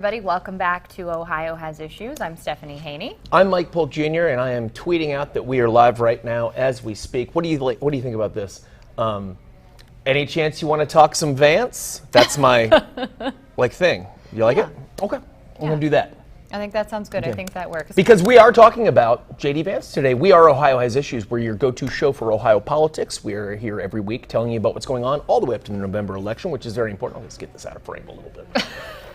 everybody. Welcome back to Ohio Has Issues. I'm Stephanie Haney. I'm Mike Polk Jr., and I am tweeting out that we are live right now as we speak. What do you think about this? Any chance you want to talk some Vance? That's my thing. You like it? Okay, I'm going to do that. I think that sounds good. Okay. I think that works. Because we are talking about JD Vance today. We are Ohio Has Issues. We're your go-to show for Ohio politics. We're here every week telling you about what's going on all the way up to the November election, which is very important. Let's get this out of frame a little bit.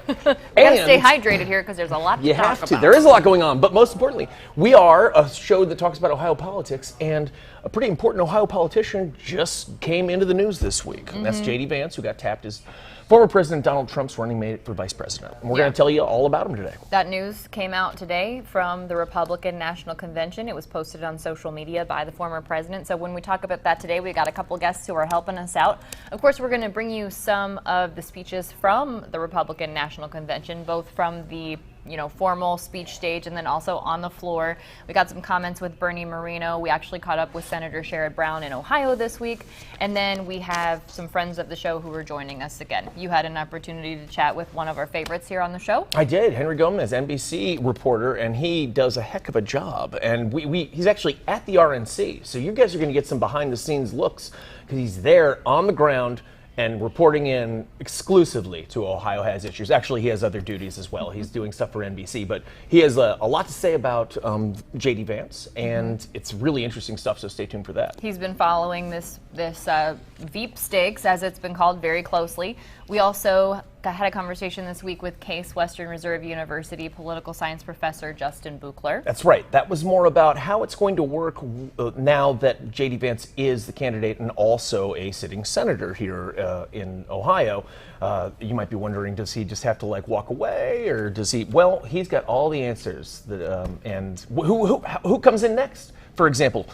We gotta stay hydrated here because there's a lot to you talk have to. about. There is a lot going on, but most importantly, we are a show that talks about Ohio politics, and a pretty important Ohio politician just came into the news this week. And that's JD Vance, who got tapped as former President Donald Trump's running mate for vice president. And we're going to tell you all about him today. That news came out today from the Republican National Convention. It was posted on social media by the former president. So when we talk about that today, we got a couple guests who are helping us out. Of course, we're going to bring you some of the speeches from the Republican National Convention, both from the formal speech stage and then also on the floor. We got some comments with Bernie Moreno. We actually caught up with Senator Sherrod Brown in Ohio this week. And then we have some friends of the show who are joining us again. You had an opportunity to chat with one of our favorites here on the show. I did. Henry Gomez, NBC reporter, and he does a heck of a job. And he's actually at the RNC. So you guys are going to get some behind the scenes looks because he's there on the ground and reporting in exclusively to Ohio Has Issues. Actually, he has other duties as well. He's doing stuff for NBC, but he has a lot to say about JD Vance, and it's really interesting stuff, so stay tuned for that. He's been following this Veep stakes, as it's been called, very closely. We also had a conversation this week with Case Western Reserve University political science professor Justin Buchler. That's right. That was more about how it's going to work now that JD Vance is the candidate and also a sitting senator here in Ohio. You might be wondering, does he just have to walk away, or does he? Well, he's got all the answers. And who comes in next? For example,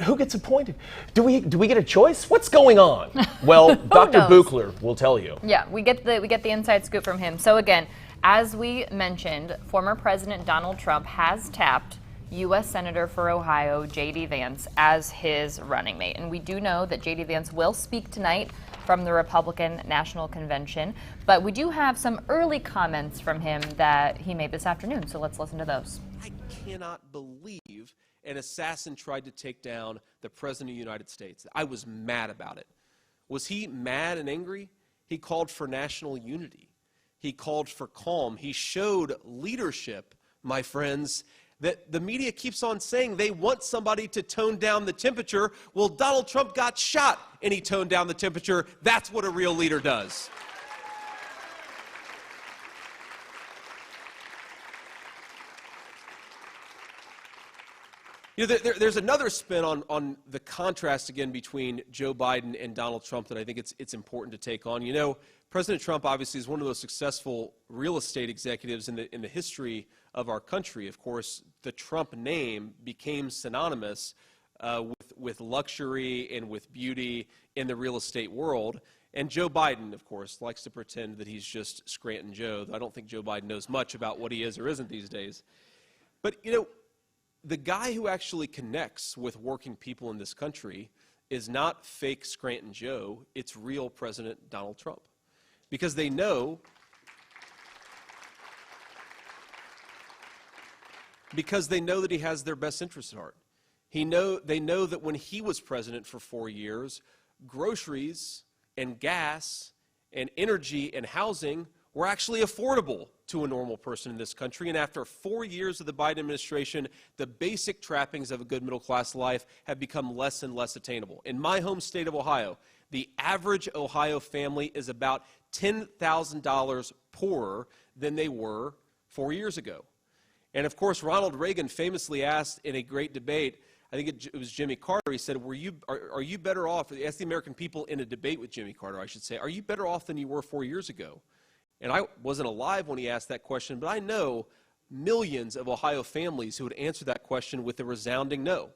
who gets appointed? Do we get a choice? What's going on? Well, Dr. Buchler will tell you. Yeah, we get the inside scoop from him. So again, as we mentioned, former President Donald Trump has tapped US Senator for Ohio JD Vance as his running mate. And we do know that JD Vance will speak tonight from the Republican National Convention, but we do have some early comments from him that he made this afternoon. So let's listen to those. I cannot believe an assassin tried to take down the President of the United States. I was mad about it. Was he mad and angry? He called for national unity. He called for calm. He showed leadership, my friends, that the media keeps on saying they want somebody to tone down the temperature. Well, Donald Trump got shot and he toned down the temperature. That's what a real leader does. There's another spin on the contrast again between Joe Biden and Donald Trump that I think it's important to take on. President Trump obviously is one of the most successful real estate executives in the history of our country. Of course, the Trump name became synonymous with luxury and with beauty in the real estate world. And Joe Biden, of course, likes to pretend that he's just Scranton Joe, though I don't think Joe Biden knows much about what he is or isn't these days. But, the guy who actually connects with working people in this country is not fake Scranton Joe, it's real President Donald Trump. Because they know that he has their best interests at heart. They know that when he was president for 4 years, groceries and gas and energy and housing were actually affordable to a normal person in this country. And after 4 years of the Biden administration, the basic trappings of a good middle-class life have become less and less attainable. In my home state of Ohio, the average Ohio family is about $10,000 poorer than they were 4 years ago. And of course, Ronald Reagan famously asked in a great debate, I think it was Jimmy Carter, he said, are you better off, he asked the American people in a debate with Jimmy Carter, I should say, are you better off than you were 4 years ago? And I wasn't alive when he asked that question, but I know millions of Ohio families who would answer that question with a resounding no.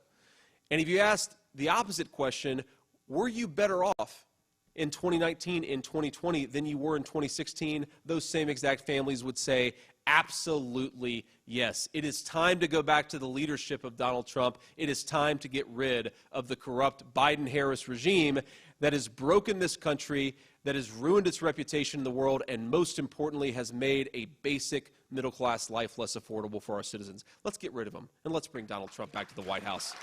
And if you asked the opposite question, were you better off in 2019, in 2020 than you were in 2016, those same exact families would say, absolutely yes. It is time to go back to the leadership of Donald Trump. It is time to get rid of the corrupt Biden-Harris regime that has broken this country, that has ruined its reputation in the world, and most importantly, has made a basic middle-class life less affordable for our citizens. Let's get rid of him, and let's bring Donald Trump back to the White House.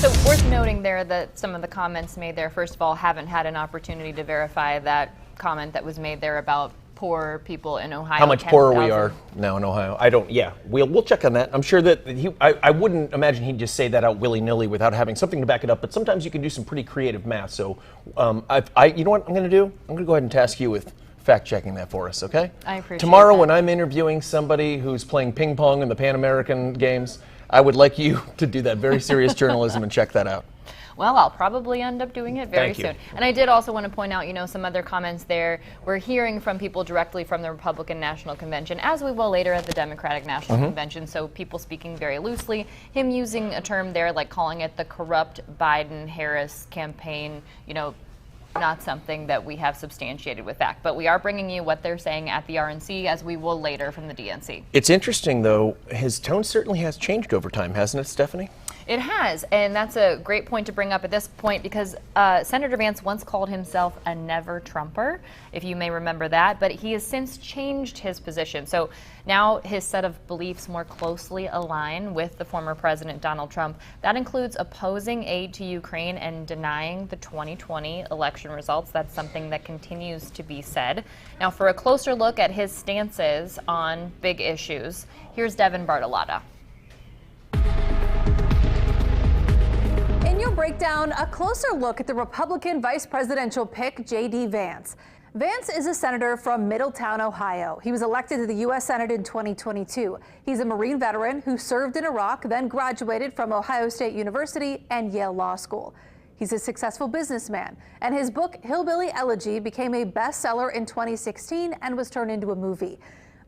So worth noting there that some of the comments made there, first of all, haven't had an opportunity to verify that comment that was made there about poor people in Ohio. How much poorer we are now in Ohio. I don't, yeah, we'll check on that. I'm sure that I wouldn't imagine he'd just say that out willy-nilly without having something to back it up, but sometimes you can do some pretty creative math. So, you know what I'm going to do? I'm going to go ahead and task you with fact-checking that for us, okay? I appreciate Tomorrow that. when I'm interviewing somebody who's playing ping pong in the Pan American Games, I would like you to do that very serious journalism and check that out. Well, I'll probably end up doing it very Thank you. soon. And I did also want to point out, some other comments there. We're hearing from people directly from the Republican National Convention, as we will later at the Democratic National Convention. So people speaking very loosely, him using a term there like calling it the corrupt Biden-Harris campaign, not something that we have substantiated with fact. But we are bringing you what they're saying at the RNC, as we will later from the DNC. It's interesting, though, his tone certainly has changed over time, hasn't it, Stephanie? It has, and that's a great point to bring up at this point because Senator Vance once called himself a never-Trumper, if you may remember that, but he has since changed his position. So now his set of beliefs more closely align with the former President Donald Trump. That includes opposing aid to Ukraine and denying the 2020 election results. That's something that continues to be said. Now, for a closer look at his stances on big issues, here's Devin Bartolotta. In your breakdown, a closer look at the Republican vice presidential pick, JD Vance. Vance is a senator from Middletown, Ohio. He was elected to the US Senate in 2022. He's a Marine veteran who served in Iraq, then graduated from Ohio State University and Yale Law School. He's a successful businessman, and his book, Hillbilly Elegy, became a bestseller in 2016 and was turned into a movie.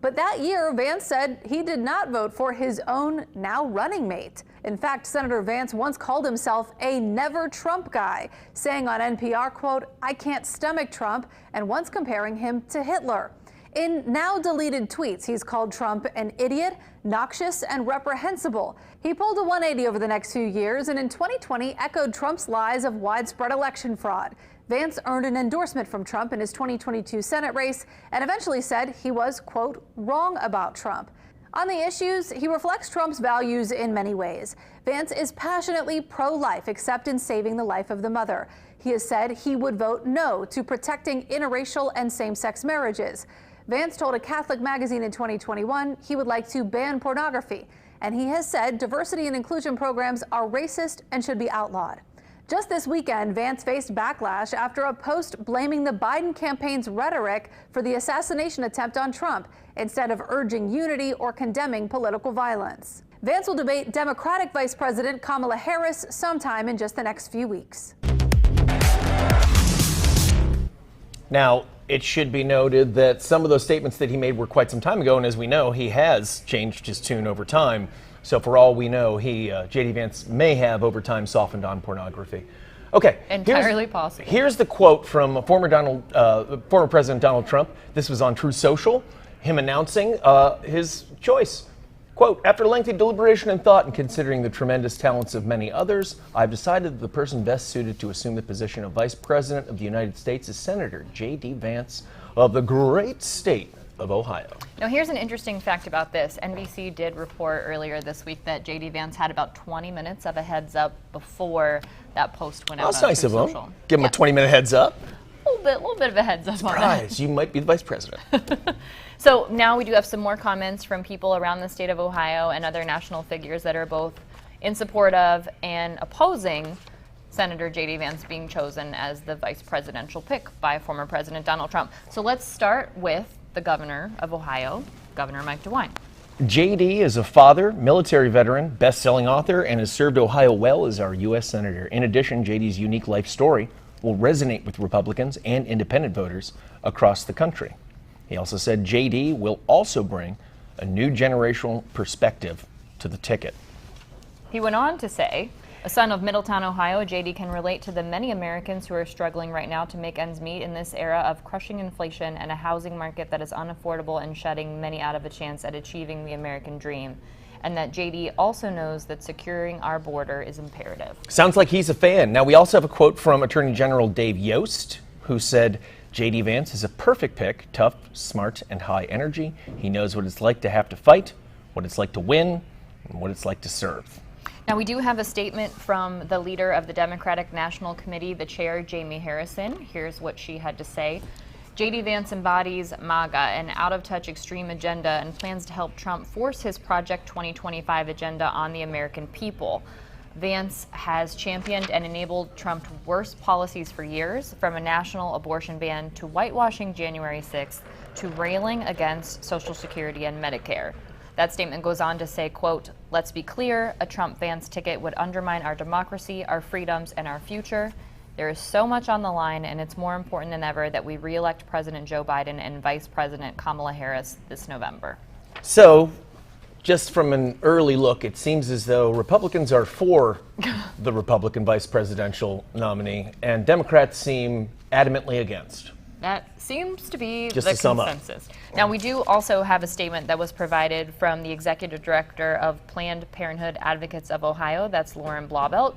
But that year, Vance said he did not vote for his own now running mate. In fact, Senator Vance once called himself a never Trump guy, saying on NPR, quote, "I can't stomach Trump," and once comparing him to Hitler. In now deleted tweets, he's called Trump an idiot, noxious, and reprehensible. He pulled a 180 over the next few years, and in 2020 echoed Trump's lies of widespread election fraud. Vance earned an endorsement from Trump in his 2022 Senate race and eventually said he was, quote, wrong about Trump. On the issues, he reflects Trump's values in many ways. Vance is passionately pro-life, except in saving the life of the mother. He has said he would vote no to protecting interracial and same-sex marriages. Vance told a Catholic magazine in 2021 he would like to ban pornography. And he has said diversity and inclusion programs are racist and should be outlawed. Just this weekend, Vance faced backlash after a post blaming the Biden campaign's rhetoric for the assassination attempt on Trump, instead of urging unity or condemning political violence. Vance will debate Democratic Vice President Kamala Harris sometime in just the next few weeks. Now, it should be noted that some of those statements that he made were quite some time ago, and as we know, he has changed his tune over time. So for all we know, JD Vance may have over time softened on pornography. Okay. Entirely possible. Here's the quote from former President Donald Trump. This was on True Social, him announcing his choice. Quote, "After lengthy deliberation and thought and considering the tremendous talents of many others, I've decided that the person best suited to assume the position of Vice President of the United States is Senator JD Vance of the great state of Ohio." Now, here's an interesting fact about this. NBC did report earlier this week that JD Vance had about 20 minutes of a heads up before that post went out. That's on nice of Truth him. Social. Give him a 20-minute heads up. A little bit of a heads up on that. Surprise, you might be the vice president. So now we do have some more comments from people around the state of Ohio and other national figures that are both in support of and opposing Senator JD Vance being chosen as the vice presidential pick by former President Donald Trump. So let's start with the governor of Ohio, Governor Mike DeWine. JD is a father, military veteran, best-selling author, and has served Ohio well as our U.S. Senator. In addition, JD's unique life story will resonate with Republicans and independent voters across the country. He also said JD will also bring a new generational perspective to the ticket. He went on to say, a son of Middletown, Ohio, JD can relate to the many Americans who are struggling right now to make ends meet in this era of crushing inflation and a housing market that is unaffordable and shutting many out of a chance at achieving the American dream. and that JD also knows that securing our border is imperative. Sounds like he's a fan. Now, we also have a quote from Attorney General Dave Yost, who said, JD Vance is a perfect pick, tough, smart, and high energy. He knows what it's like to have to fight, what it's like to win, and what it's like to serve. Now, we do have a statement from the leader of the Democratic National Committee, the chair, Jamie Harrison. Here's what she had to say. JD Vance embodies MAGA, an out-of-touch extreme agenda, and plans to help Trump force his Project 2025 agenda on the American people. Vance has championed and enabled Trump's worst policies for years, from a national abortion ban to whitewashing January 6th to railing against Social Security and Medicare. That statement goes on to say, quote, let's be clear, a Trump-Vance ticket would undermine our democracy, our freedoms, and our future. There is so much on the line, and it's more important than ever that we re-elect President Joe Biden and Vice President Kamala Harris this November. So, just from an early look, it seems as though Republicans are for the Republican vice presidential nominee, and Democrats seem adamantly against. That seems to be Just the to sum up. consensus. Now, we do also have a statement that was provided from the executive director of Planned Parenthood Advocates of Ohio. That's Lauren Blaubelt.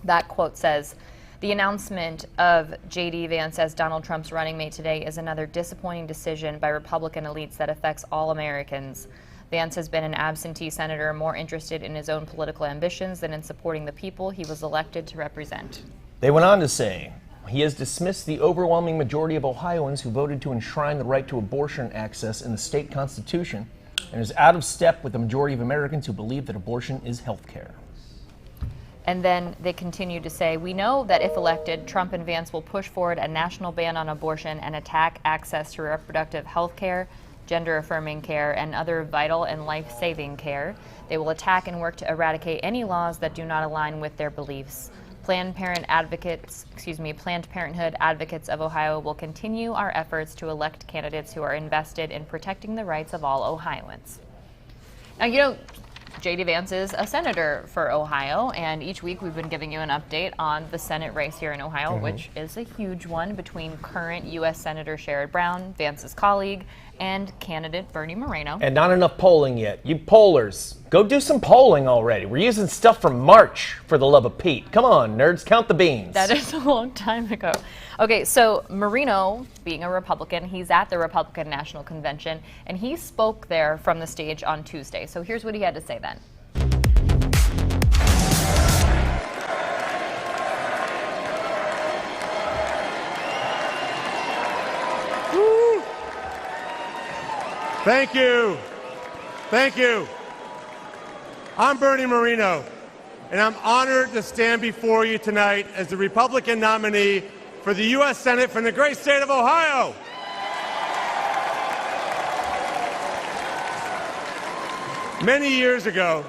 That quote says, the announcement of JD Vance as Donald Trump's running mate today is another disappointing decision by Republican elites that affects all Americans. Vance has been an absentee senator more interested in his own political ambitions than in supporting the people he was elected to represent. They went on to say, he has dismissed the overwhelming majority of Ohioans who voted to enshrine the right to abortion access in the state constitution and is out of step with the majority of Americans who believe that abortion is health care. And then they continue to say, we know that if elected, Trump and Vance will push forward a national ban on abortion and attack access to reproductive health care, gender-affirming care, and other vital and life-saving care. They will attack and work to eradicate any laws that do not align with their beliefs. Planned Parenthood Advocates of Ohio will continue our efforts to elect candidates who are invested in protecting the rights of all Ohioans. Now, you know, JD Vance is a senator for Ohio, and each week we've been giving you an update on the Senate race here in Ohio, which is a huge one between current U.S. Senator Sherrod Brown, Vance's colleague, and candidate Bernie Moreno. And not enough polling yet. You pollers, go do some polling already. We're using stuff from March, for the love of Pete. Come on, nerds, count the beans. That is a long time ago. Okay, so Moreno, being a Republican, he's at the Republican National Convention, and he spoke there from the stage on Tuesday. So here's what he had to say then. Woo. Thank you. Thank you. I'm Bernie Moreno, and I'm honored to stand before you tonight as the Republican nominee for the US Senate from the great state of Ohio. Many years ago,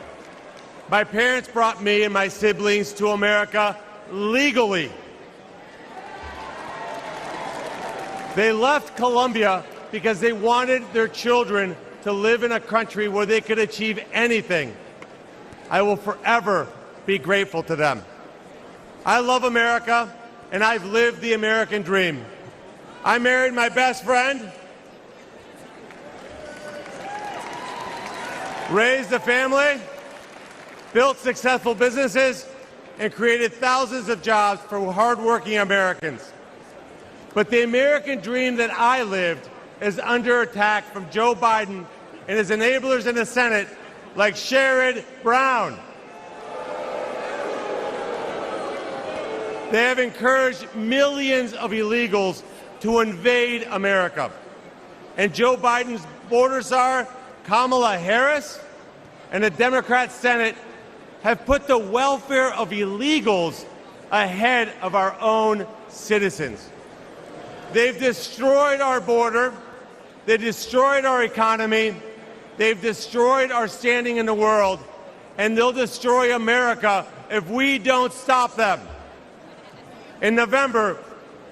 my parents brought me and my siblings to America legally. They left Colombia because they wanted their children to live in a country where they could achieve anything. I will forever be grateful to them. I love America, and I've lived the American dream. I married my best friend, raised a family, built successful businesses, and created thousands of jobs for hardworking Americans. But the American dream that I lived is under attack from Joe Biden and his enablers in the Senate, like Sherrod Brown. They have encouraged millions of illegals to invade America. And Joe Biden's border czar, Kamala Harris, and the Democrat Senate have put the welfare of illegals ahead of our own citizens. They've destroyed our border. They destroyed our economy. They've destroyed our standing in the world. And they'll destroy America if we don't stop them. In November,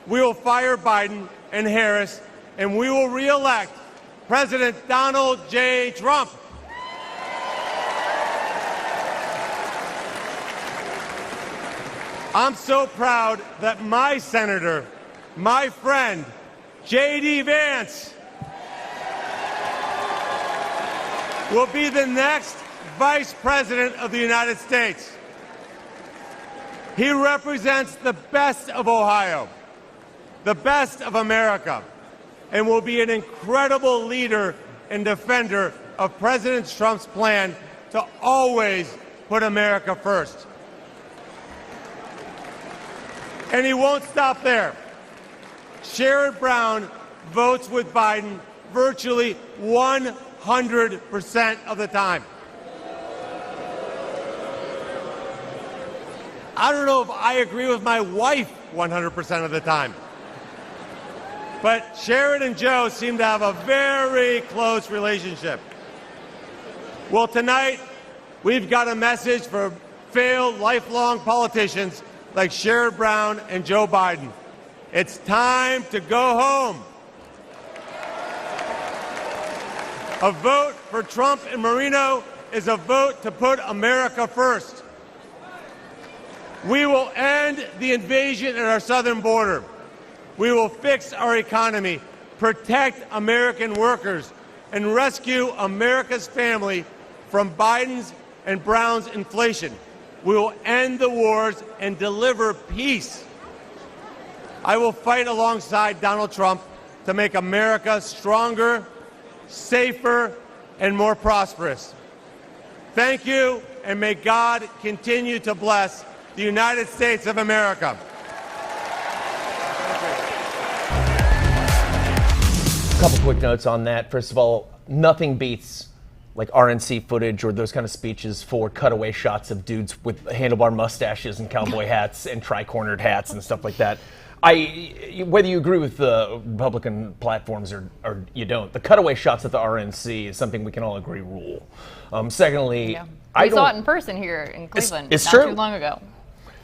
we will fire Biden and Harris, and we will re-elect President Donald J. Trump. I'm so proud that my senator, my friend, JD Vance, will be the next Vice President of the United States. He represents the best of Ohio, the best of America, and will be an incredible leader and defender of President Trump's plan to always put America first. And he won't stop there. Sherrod Brown votes with Biden virtually 100% of the time. I don't know if I agree with my wife 100% of the time. But Sherrod and Joe seem to have a very close relationship. Well, tonight, we've got a message for failed lifelong politicians like Sherrod Brown and Joe Biden. It's time to go home. A vote for Trump and Moreno is a vote to put America first. We will end the invasion at our southern border. We will fix our economy, protect American workers, and rescue America's family from Biden's and Brown's inflation. We will end the wars and deliver peace. I will fight alongside Donald Trump to make America stronger, safer, and more prosperous. Thank you, and may God continue to bless the United States of America. A couple quick notes on that. First of all, nothing beats like RNC footage or those kind of speeches for cutaway shots of dudes with handlebar mustaches and cowboy hats and tri-cornered hats and stuff like that. Whether you agree with the Republican platforms or you don't, the cutaway shots at the RNC is something we can all agree rule. Secondly, we saw it in person here in Cleveland it's not true. too long ago.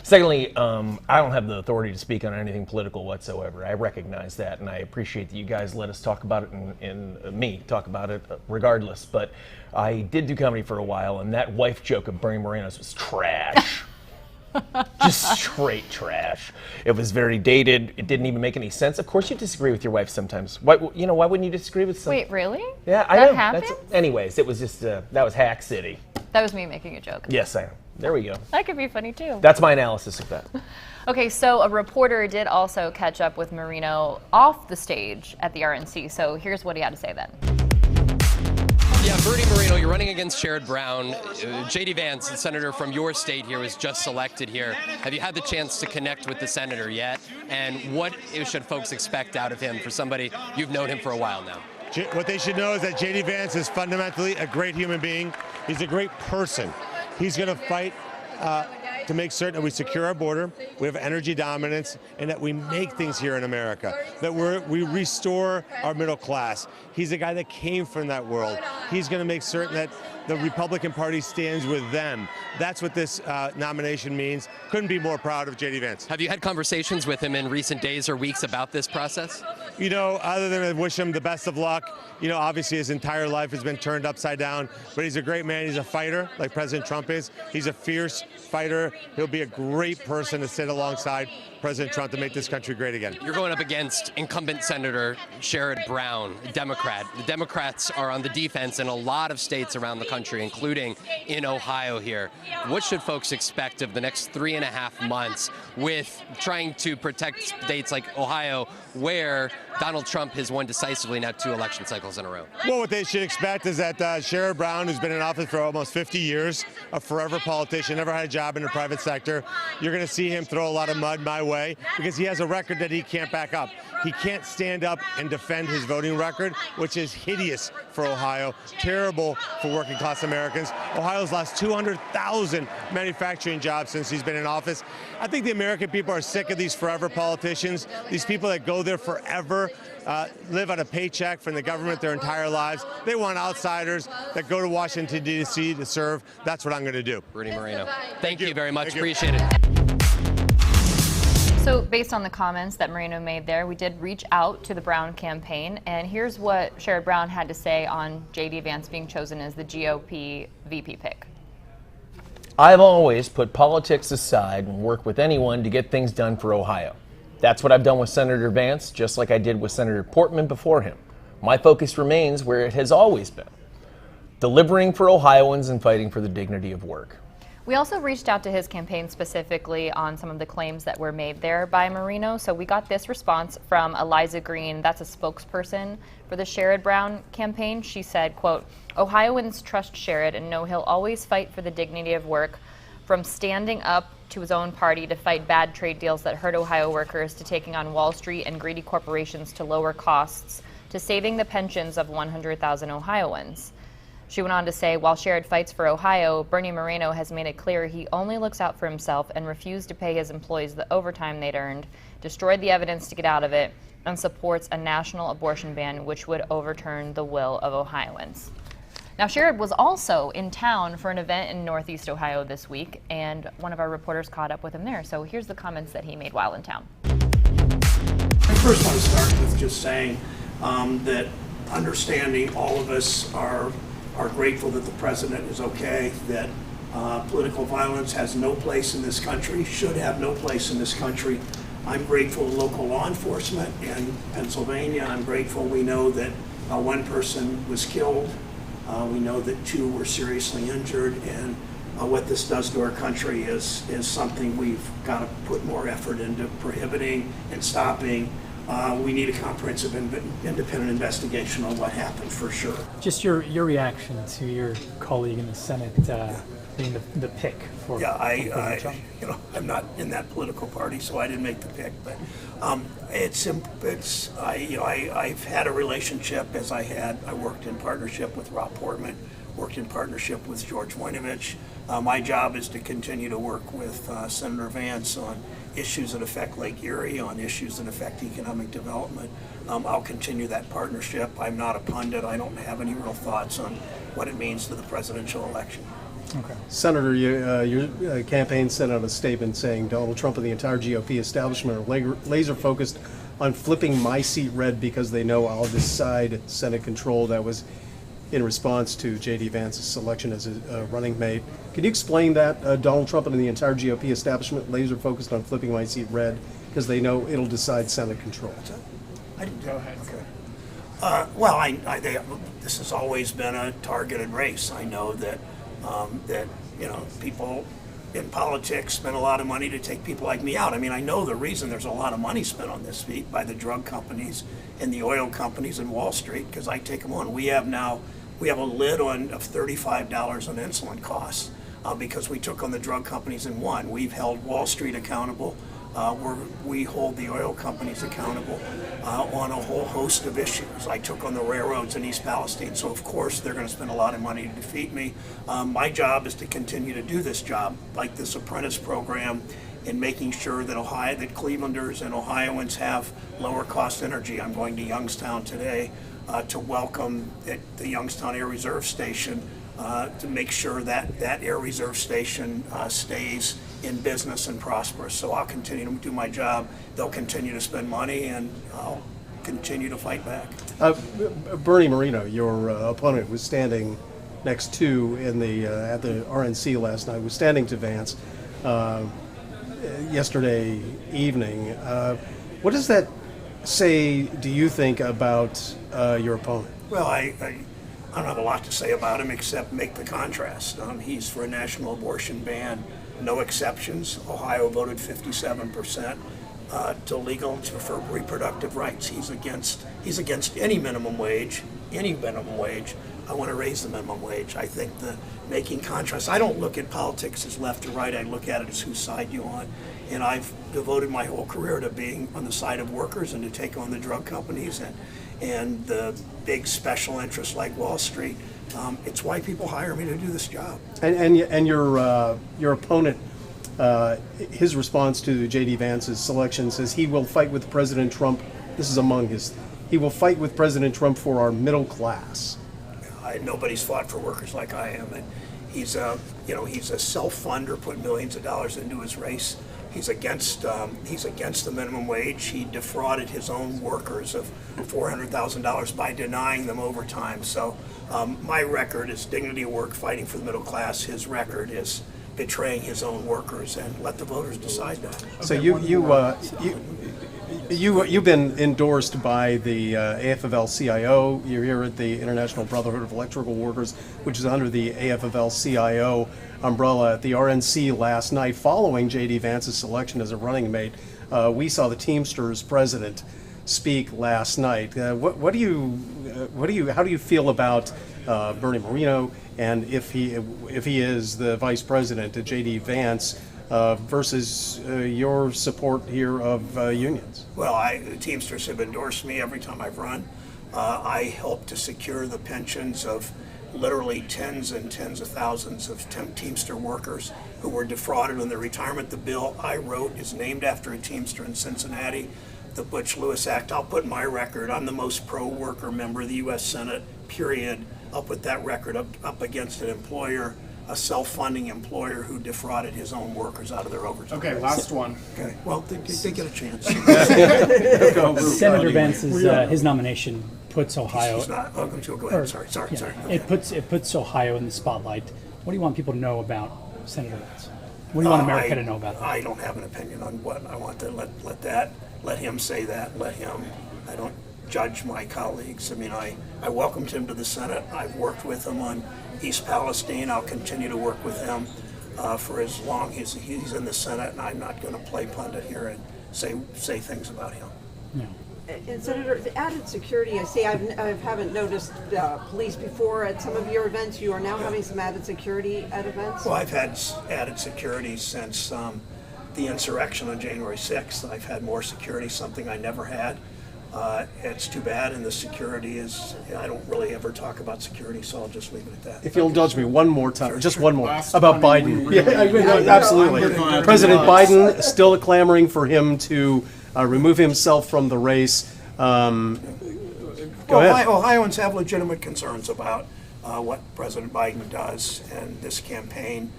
Secondly, I don't have the authority to speak on anything political whatsoever. I recognize that, and I appreciate that you guys let us talk about it and me talk about it regardless. But I did do comedy for a while, and that wife joke of Bernie Moreno's was trash. Just straight trash. It was very dated. It didn't even make any sense. Of course, you disagree with your wife sometimes. Why wouldn't you disagree with some? Wait, really? Yeah, I that know. happens? Anyways, it was just that was Hack City. That was me making a joke. Yes, I know. There we go. That could be funny too. That's my analysis of that. Okay, so a reporter did also catch up with Moreno off the stage at the RNC. So here's what he had to say then. Yeah, Bernie Moreno, you're running against Sherrod Brown. JD Vance, the senator from your state here, was just selected here. Have you had the chance to connect with the senator yet? And what should folks expect out of him for somebody you've known him for a while now? What they should know is that JD Vance is fundamentally a great human being. He's a great person. He's going to fight to make certain that we secure our border, we have energy dominance, and that we make things here in America, that we restore our middle class. He's a guy that came from that world. He's going to make certain that the Republican Party stands with them. That's what this nomination means. Couldn't be more proud of JD Vance. Have you had conversations with him in recent days or weeks about this process? You know, other than to wish him the best of luck, you know, obviously his entire life has been turned upside down, but he's a great man. He's a fighter, like President Trump is. He's a fierce fighter. He'll be a great person to sit alongside President Trump to make this country great again. You're going up against incumbent Senator Sherrod Brown, a Democrat. The Democrats are on the defense in a lot of states around the country, including in Ohio here. What should folks expect of the next 3.5 months with trying to protect states like Ohio, where Donald Trump has won decisively now 2 election cycles in a row? Well, what they should expect is that Sherrod Brown, who's been in office for almost 50 years, a forever politician, never had a job in the private sector, you're going to see him throw a lot of mud my way because he has a record that he can't back up. He can't stand up and defend his voting record, which is hideous for Ohio, terrible for working class Americans. Ohio's lost 200,000 manufacturing jobs since he's been in office. I think the American people are sick of these forever politicians, these people that go there forever, live on a paycheck from the government their entire lives. They want outsiders that go to Washington, D.C. to serve. That's what I'm going to do. Bernie Moreno, thank you very much. Thank you. Appreciate it. So based on the comments that Moreno made there, we did reach out to the Brown campaign, and here's what Sherrod Brown had to say on JD Vance being chosen as the GOP VP pick. I've always put politics aside and worked with anyone to get things done for Ohio. That's what I've done with Senator Vance, just like I did with Senator Portman before him. My focus remains where it has always been. delivering for Ohioans and fighting for the dignity of work. We also reached out to his campaign specifically on some of the claims that were made there by Moreno. So we got this response from Eliza Green, that's a spokesperson for the Sherrod Brown campaign. She said, quote, "Ohioans trust Sherrod and know he'll always fight for the dignity of work, from standing up to his own party to fight bad trade deals that hurt Ohio workers, to taking on Wall Street and greedy corporations to lower costs, to saving the pensions of 100,000 Ohioans." She went on to say, while Sherrod fights for Ohio, Bernie Moreno has made it clear he only looks out for himself and refused to pay his employees the overtime they'd earned, destroyed the evidence to get out of it, and supports a national abortion ban which would overturn the will of Ohioans. Now, Sherrod was also in town for an event in Northeast Ohio this week, and one of our reporters caught up with him there. So here's the comments that he made while in town. I first want to start with just saying that understanding all of us are grateful that the president is okay, that political violence has no place in this country, should have no place in this country. I'm grateful to local law enforcement in Pennsylvania. I'm grateful we know that one person was killed. We know that 2 were seriously injured, and what this does to our country is something we've got to put more effort into prohibiting and stopping. We need a comprehensive independent investigation on what happened, for sure. Just your reaction to your colleague in the Senate being the pick for. Yeah, I'm not in that political party, so I didn't make the pick. But I've had a relationship as I worked in partnership with Rob Portman, worked in partnership with George Voinovich. My job is to continue to work with Senator Vance on issues that affect Lake Erie, on issues that affect economic development. I'll continue that partnership. I'm not a pundit. I don't have any real thoughts on what it means to the presidential election. Okay. Senator, your campaign sent out a statement saying Donald Trump and the entire GOP establishment are laser focused on flipping my seat red because they know I'll decide Senate control. That was in response to JD Vance's selection as a running mate. Can you explain that? Donald Trump and the entire GOP establishment laser focused on flipping my seat red because they know it'll decide Senate control. Go ahead. Okay. This has always been a targeted race. I know that people in politics spend a lot of money to take people like me out. I mean, I know the reason there's a lot of money spent on this feat by the drug companies and the oil companies and Wall Street, because I take them on. We have a lid of $35 on insulin costs because we took on the drug companies and won. We've held Wall Street accountable. We hold the oil companies accountable on a whole host of issues. I took on the railroads in East Palestine, so of course they're going to spend a lot of money to defeat me. My job is to continue to do this job, like this apprentice program, in making sure that Clevelanders and Ohioans have lower cost energy. I'm going to Youngstown today to welcome the Youngstown Air Reserve Station to make sure that Air Reserve Station stays in business and prosperous. So I'll continue to do my job. They'll continue to spend money, and I'll continue to fight back. Bernie Moreno, your opponent, was standing next to at the RNC last night. Was standing to Vance yesterday evening. What does that say, do you think, about your opponent? Well, I don't have a lot to say about him except make the contrast. He's for a national abortion ban, no exceptions. Ohio voted 57% to legal for reproductive rights. He's against any minimum wage. I want to raise the minimum wage. I think the making contrast. I don't look at politics as left or right. I look at it as whose side you're on. And I've devoted my whole career to being on the side of workers and to take on the drug companies and the big special interests like Wall Street. It's why people hire me to do this job. And your opponent, his response to J.D. Vance's selection says he will fight with President Trump. This is among his. He will fight with President Trump for our middle class. Nobody's fought for workers like I am, and he's a self-funder, put millions of dollars into his race. He's against the minimum wage. He defrauded his own workers of $400,000 by denying them overtime. So my record is dignity of work, fighting for the middle class. His record is betraying his own workers, and let the voters decide that. So You've been endorsed by the AFL-CIO. You're here at the International Brotherhood of Electrical Workers, which is under the AFL-CIO umbrella. At the RNC last night, following JD Vance's selection as a running mate, we saw the Teamsters president speak last night. How do you feel about Bernie Moreno, and if he is the vice president, JD Vance, versus your support here of unions? Well, the Teamsters have endorsed me every time I've run. I help to secure the pensions of literally tens and tens of thousands of Teamster workers who were defrauded in their retirement. The bill I wrote is named after a Teamster in Cincinnati, the Butch Lewis Act. I'll put my record. I'm the most pro-worker member of the US Senate, period. I'll put that record up against an employer, a self-funding employer who defrauded his own workers out of their overtime. Okay, last one. Okay, well, they get a chance. Senator Vance's his nomination puts Ohio. He's not. Oh, go ahead. Sorry. Yeah, Okay. it puts Ohio in the spotlight. What do you want people to know about Senator Vance? What do you want America to know about him? I don't have an opinion on what I want to let him say that. I don't judge my colleagues. I mean, I welcomed him to the Senate. I've worked with him on East Palestine. I'll continue to work with him for as long as he's in the Senate, and I'm not going to play pundit here and say things about him. No. And Senator, the added security, I see I haven't noticed police before at some of your events. You are now having some added security at events? Well, I've had added security since the insurrection on January 6th. I've had more security, something I never had. It's too bad, and the security is, I don't really ever talk about security, so I'll just leave it at that. If you'll indulge me one more time, just one more, Last about one, Biden. really- Absolutely. I'm President good. Biden still clamoring for him to remove himself from the race. Go ahead. Ohioans have legitimate concerns about what President Biden does and this campaign.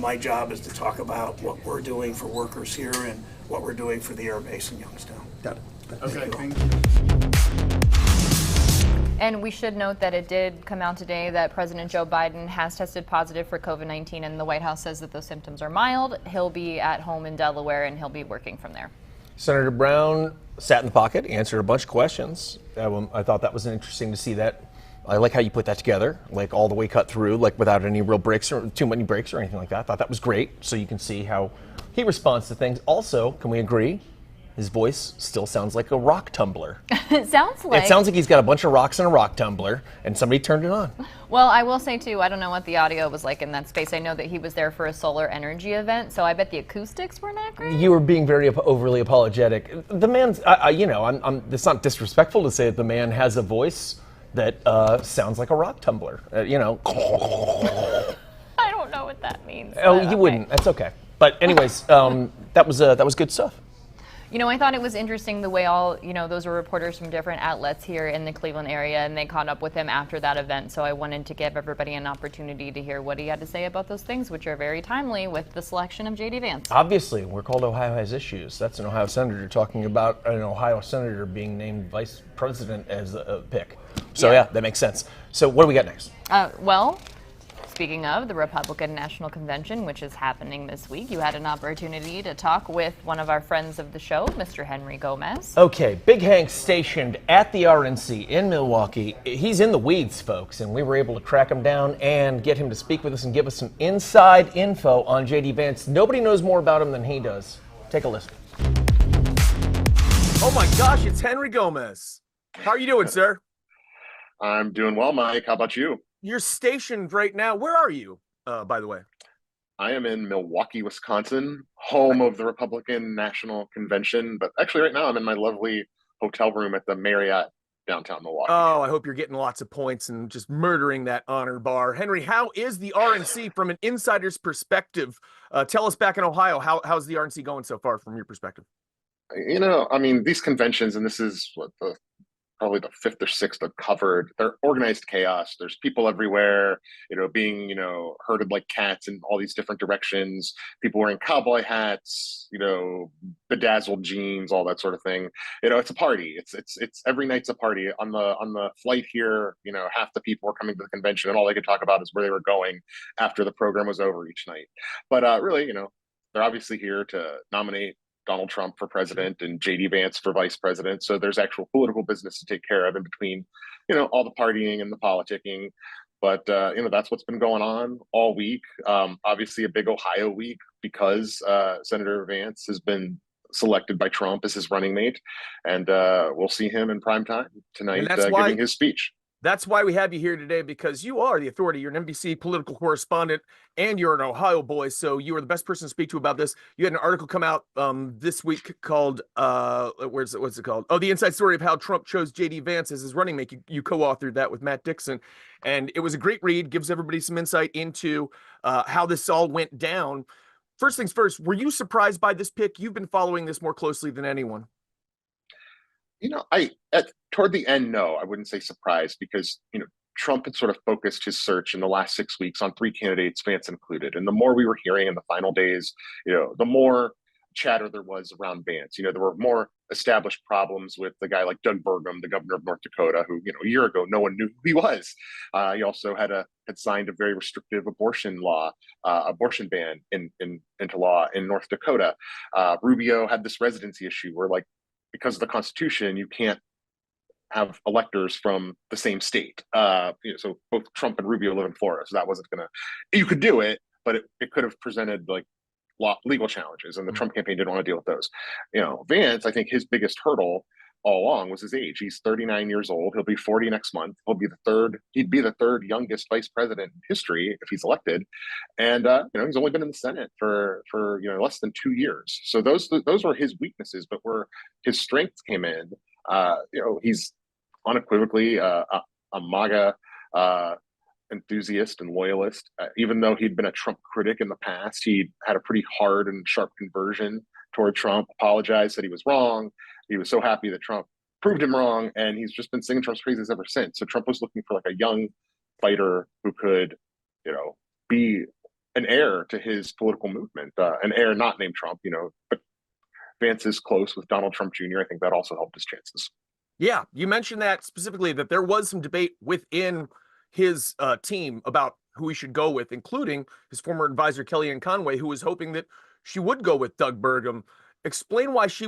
My job is to talk about what we're doing for workers here and what we're doing for the air base in Youngstown. Got it. Okay, thank you. And we should note that it did come out today that President Joe Biden has tested positive for COVID-19, and the White House says that those symptoms are mild. He'll be at home in Delaware, and he'll be working from there. Senator Brown sat in the pocket, answered a bunch of questions. I thought that was interesting to see that. I like how you put that together, like all the way cut through, like without any real breaks or too many breaks or anything like that. I thought that was great, so you can see how he responds to things. Also, can we agree? His voice still sounds like a rock tumbler. It sounds like he's got a bunch of rocks in a rock tumbler, and somebody turned it on. Well, I will say, too, I don't know what the audio was like in that space. I know that he was there for a solar energy event, so I bet the acoustics were not great. You were being very overly apologetic. The man's, it's not disrespectful to say that the man has a voice that sounds like a rock tumbler. I don't know what that means. Oh, you wouldn't. That's okay. But anyways, that was good stuff. You know, I thought it was interesting the way those were reporters from different outlets here in the Cleveland area, and they caught up with him after that event. So I wanted to give everybody an opportunity to hear what he had to say about those things, which are very timely with the selection of JD Vance. Obviously, we're called Ohio Has Issues. That's an Ohio senator talking about an Ohio senator being named vice president as a pick. So yeah, that makes sense. So what do we got next? Well, speaking of the Republican National Convention, which is happening this week, you had an opportunity to talk with one of our friends of the show, Mr. Henry Gomez. Okay, Big Hank stationed at the RNC in Milwaukee. He's in the weeds, folks, and we were able to track him down and get him to speak with us and give us some inside info on JD Vance. Nobody knows more about him than he does. Take a listen. Oh my gosh, it's Henry Gomez. How are you doing, sir? I'm doing well, Mike. How about you? You're stationed right now. Where are you, by the way? I am in Milwaukee, Wisconsin, home of the Republican National Convention. But actually right now I'm in my lovely hotel room at the Marriott downtown Milwaukee. Oh, I hope you're getting lots of points and just murdering that honor bar. Henry, how is the RNC from an insider's perspective? Tell us back in Ohio, how's the RNC going so far from your perspective? These conventions, and this is probably the fifth or sixth I've covered, they're organized chaos. There's people everywhere, being, herded like cats in all these different directions, people wearing cowboy hats, bedazzled jeans, all that sort of thing. It's a party. It's every night's a party. On the flight here, half the people were coming to the convention and all they could talk about is where they were going after the program was over each night. But really, they're obviously here to nominate Donald Trump for president and JD Vance for vice president. So there's actual political business to take care of in between, all the partying and the politicking. But that's what's been going on all week. Obviously, a big Ohio week because Senator Vance has been selected by Trump as his running mate, and we'll see him in prime time tonight giving his speech. That's why we have you here today, because you are the authority. You're an NBC political correspondent, and you're an Ohio boy, so you are the best person to speak to about this. You had an article come out this week called, what's it called? Oh, the inside story of how Trump chose JD Vance as his running mate. You co-authored that with Matt Dixon, and it was a great read, gives everybody some insight into how this all went down. First things first, were you surprised by this pick? You've been following this more closely than anyone. Toward the end, no, I wouldn't say surprised, because Trump had sort of focused his search in the last 6 weeks on 3 candidates, Vance included. And the more we were hearing in the final days, the more chatter there was around Vance. There were more established problems with the guy like Doug Burgum, the governor of North Dakota, who a year ago no one knew who he was. He also had signed a very restrictive abortion ban into law in North Dakota. Rubio had this residency issue where, because of the Constitution, you can't have electors from the same state. So both Trump and Rubio live in Florida, so that wasn't you could do it, but it could have presented legal challenges, and the Trump campaign didn't want to deal with those. Vance, I think his biggest hurdle all along was his age. He's 39 years old. He'll be 40 next month. He'd be the third youngest vice president in history if he's elected. And, he's only been in the Senate for less than 2 years. So those were his weaknesses, but where his strengths came in, he's unequivocally a MAGA enthusiast and loyalist. Even though he'd been a Trump critic in the past, he had a pretty hard and sharp conversion toward Trump, apologized, said he was wrong. He was so happy that Trump proved him wrong, and he's just been singing Trump's praises ever since. So Trump was looking for a young fighter who could, be an heir to his political movement, an heir not named Trump, but Vance is close with Donald Trump Jr. I think that also helped his chances. Yeah, you mentioned that specifically, that there was some debate within his team about who he should go with, including his former advisor Kellyanne Conway, who was hoping that she would go with Doug Burgum. Explain why she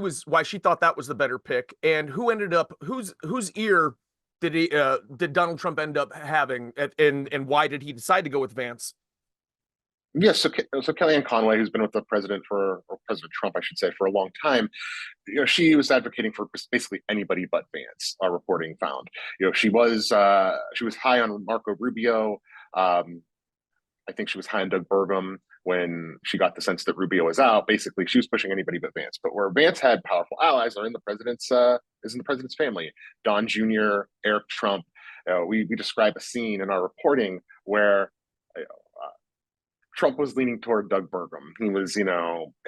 thought that was the better pick, and whose ear did Donald Trump end up having, and why did he decide to go with Vance? Yes, so Kellyanne Conway, who's been with the president or President Trump, I should say, for a long time, she was advocating for basically anybody but Vance. Our reporting found, she was high on Marco Rubio. I think she was high on Doug Burgum. When she got the sense that Rubio was out, basically she was pushing anybody but Vance. But where Vance had powerful allies are in the president's family. Don Jr., Eric Trump. We describe a scene in our reporting where Trump was leaning toward Doug Burgum. He was, in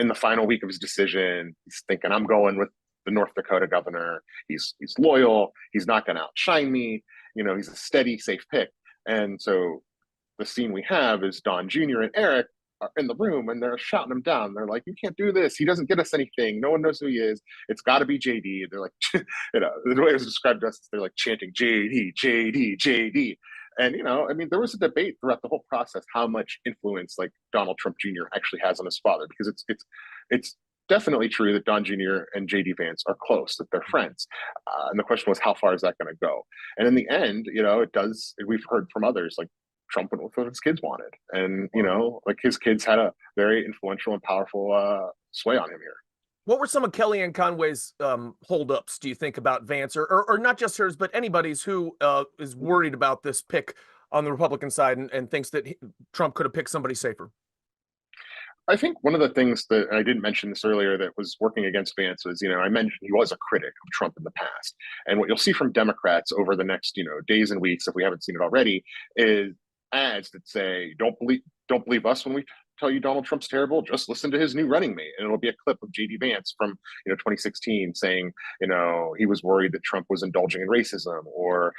the final week of his decision, he's thinking, I'm going with the North Dakota governor. He's loyal. He's not going to outshine me. He's a steady, safe pick. And so the scene we have is Don Jr. and Eric are in the room, and they're shouting him down. They're like, you can't do this. He doesn't get us anything. No one knows who he is. It's got to be JD. They're like, the way it was described to us, they're like chanting JD, JD, JD. And, there was a debate throughout the whole process how much influence Donald Trump Jr. actually has on his father, because it's definitely true that Don Jr. and JD Vance are close, that they're friends. And the question was, how far is that going to go? And in the end, it does, we've heard from others, Trump went with what his kids wanted. And, his kids had a very influential and powerful sway on him here. What were some of Kellyanne Conway's holdups, do you think, about Vance, or not just hers, but anybody's who is worried about this pick on the Republican side and thinks that Trump could have picked somebody safer? I think one of the things that, and I didn't mention this earlier, that was working against Vance was, I mentioned he was a critic of Trump in the past. And what you'll see from Democrats over the next, days and weeks, if we haven't seen it already, is ads that say, don't believe us when we tell you Donald Trump's terrible, just listen to his new running mate. And it'll be a clip of JD Vance from 2016 saying, he was worried that Trump was indulging in racism, or,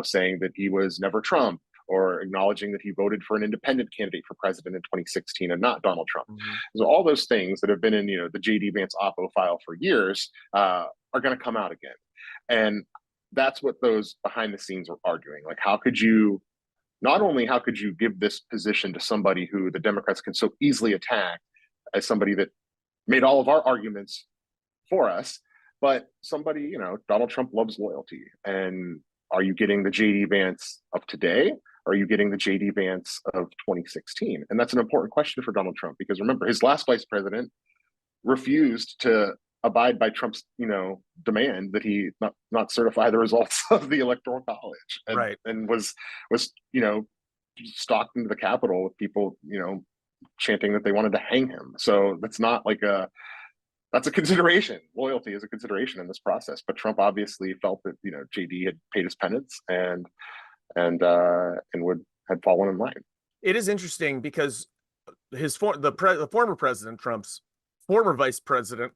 saying that he was never Trump, or acknowledging that he voted for an independent candidate for president in 2016 and not Donald Trump. Mm-hmm. So all those things that have been in, the JD Vance Oppo file for years are going to come out again. And that's what those behind the scenes are arguing. Not only how could you give this position to somebody who the Democrats can so easily attack as somebody that made all of our arguments for us. But somebody, Donald Trump loves loyalty. And are you getting the JD Vance of today? Or are you getting the JD Vance of 2016? And that's an important question for Donald Trump, because remember, his last vice president refused to abide by Trump's, demand that he not certify the results of the Electoral College, and was stalked into the Capitol with people, chanting that they wanted to hang him. So that's not like that's a consideration. Loyalty is a consideration in this process. But Trump obviously felt that JD had paid his penance and had fallen in line. It is interesting because the former president, Trump's former vice president,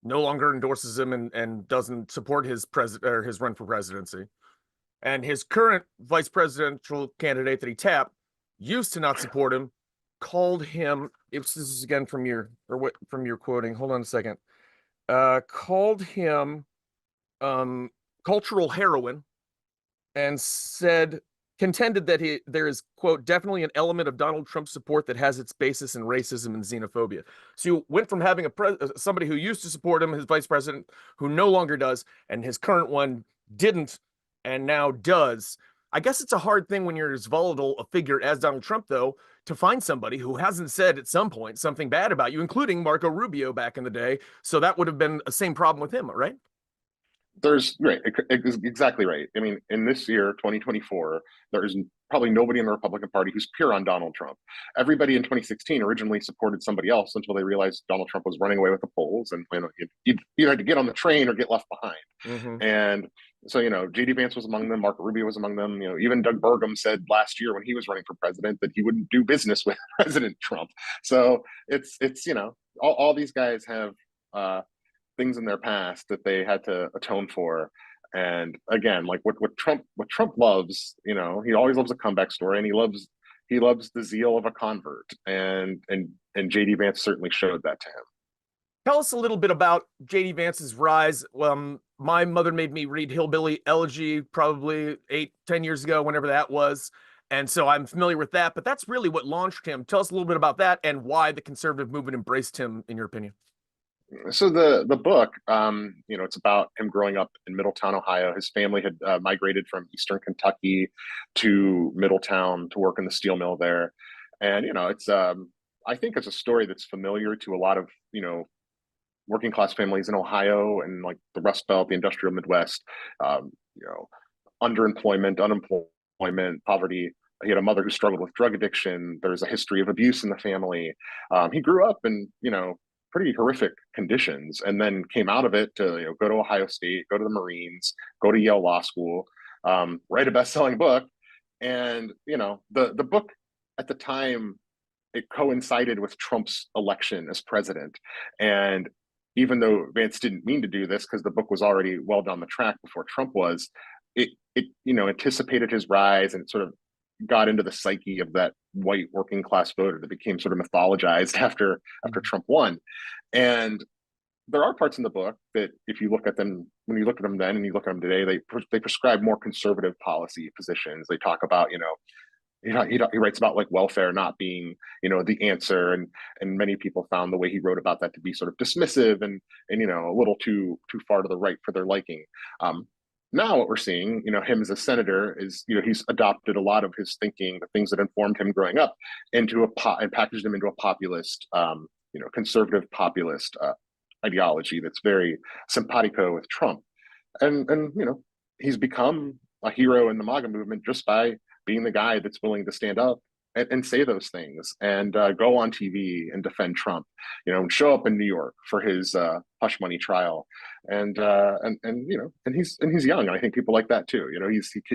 no longer endorses him and doesn't support his run for presidency. And his current vice presidential candidate that he tapped used to not support him, called him, this is again from your quoting, hold on a second, called him cultural heroin, and contended that there is, quote, definitely an element of Donald Trump support that has its basis in racism and xenophobia. So you went from having somebody who used to support him, his vice president, who no longer does, and his current one didn't and now does. I guess it's a hard thing when you're as volatile a figure as Donald Trump, though, to find somebody who hasn't said at some point something bad about you, including Marco Rubio back in the day. So that would have been the same problem with him, right? Exactly right. I mean, in this year, 2024, there is probably nobody in the Republican Party who's pure on Donald Trump. Everybody in 2016 originally supported somebody else until they realized Donald Trump was running away with the polls, and you had to get on the train or get left behind. And so, JD Vance was among them, Marco Rubio was among them. Even Doug Burgum said last year when he was running for president that he wouldn't do business with President Trump. So it's all these guys have things in their past that they had to atone for. And again, like what Trump loves, he always loves a comeback story, and he loves the zeal of a convert. And JD Vance certainly showed that to him. Tell us a little bit about JD Vance's rise. My mother made me read Hillbilly Elegy probably 8-10 years ago, whenever that was. And so I'm familiar with that, but that's really what launched him. Tell us a little bit about that and why the conservative movement embraced him, in your opinion. So the book, it's about him growing up in Middletown, Ohio. His family had migrated from Eastern Kentucky to Middletown to work in the steel mill there. And, I think it's a story that's familiar to a lot of, working class families in Ohio and like the Rust Belt, the industrial Midwest, underemployment, unemployment, poverty. He had a mother who struggled with drug addiction. There's a history of abuse in the family. He grew up in, pretty horrific conditions, and then came out of it to go to Ohio State, go to the Marines, go to Yale Law School, write a best-selling book. And the book at the time, it coincided with Trump's election as president. And even though Vance didn't mean to do this, because the book was already well down the track before Trump was, it anticipated his rise, and it sort of got into the psyche of that white working class voter that became sort of mythologized after Trump won. And there are parts in the book that, if you look at them, when you look at them then and you look at them today, they prescribe more conservative policy positions. They talk about, he writes about like welfare not being, the answer, and many people found the way he wrote about that to be sort of dismissive and a little too far to the right for their liking. Now what we're seeing, him as a senator is, he's adopted a lot of his thinking, the things that informed him growing up, and packaged them into a populist, conservative populist ideology that's very simpatico with Trump. And he's become a hero in the MAGA movement just by being the guy that's willing to stand up and say those things, and go on TV and defend Trump, and show up in New York for his hush money trial, and he's young, and I think people like that too.